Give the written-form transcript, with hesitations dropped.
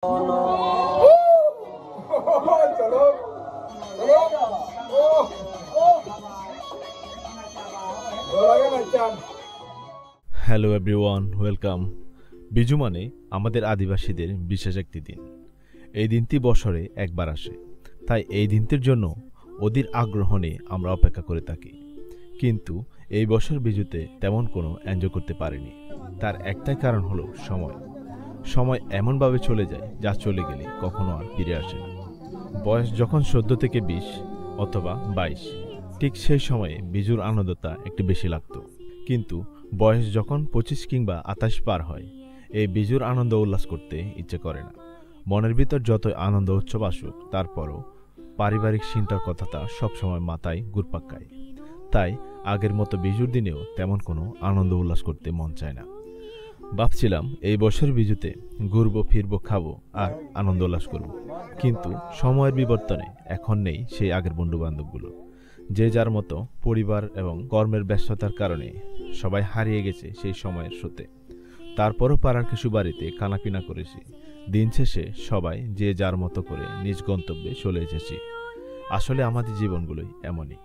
চলো hello everyone, welcome. Biju মানে আমাদের আদিবাসীদের বিশেষ একটি দিন। এই দিনটি বছরে একবার আসে, তাই এই দিনটির জন্য অধীর আগ্রহ নিয়ে আমরা অপেক্ষা করে থাকি। কিন্তু এই বছর বিজুতে তেমন কোনো এনজয় করতে পারিনি। তার একটাই কারণ হলো সময়। সময় এমনভাবে চলে যায় যা চলে গেলে কখনো আর ফিরে আসে না। বয়স যখন 14 থেকে 20 অথবা 22, ঠিক সেই সময়ে বিজুর আনন্দটা একটু বেশি লাগতো। কিন্তু বয়স যখন 25 কিংবা 28 পার হয়, এই বিজুর আনন্দ উল্লাস করতে ইচ্ছে করে না। মনের ভিতর যতই আনন্দ উৎসব আসুক, তারপরও পারিবারিক চিন্তার কথাটা সবসময় মাথায় ঘুরপাক খায়। তাই আগের মতো বিজুর দিনেও তেমন কোনো আনন্দ উল্লাস করতে মন চায় না। ভাবছিলাম এই বছর বিজুতে ঘুরবো, ফিরবো, খাবো আর আনন্দ উল্লাস করবো। কিন্তু সময়ের বিবর্তনে এখন নেই সেই আগের বন্ধু বান্ধবগুলো। যে যার মতো পরিবার এবং কর্মের ব্যস্ততার কারণে সবাই হারিয়ে গেছে সেই সময়ের স্রোতে। তারপরও পাড়ার কিছু বাড়িতে খানাপিনা করেছি। দিন শেষে সবাই যে যার মতো করে নিজ গন্তব্যে চলে এসেছি। আসলে আমাদের জীবনগুলোই এমনই।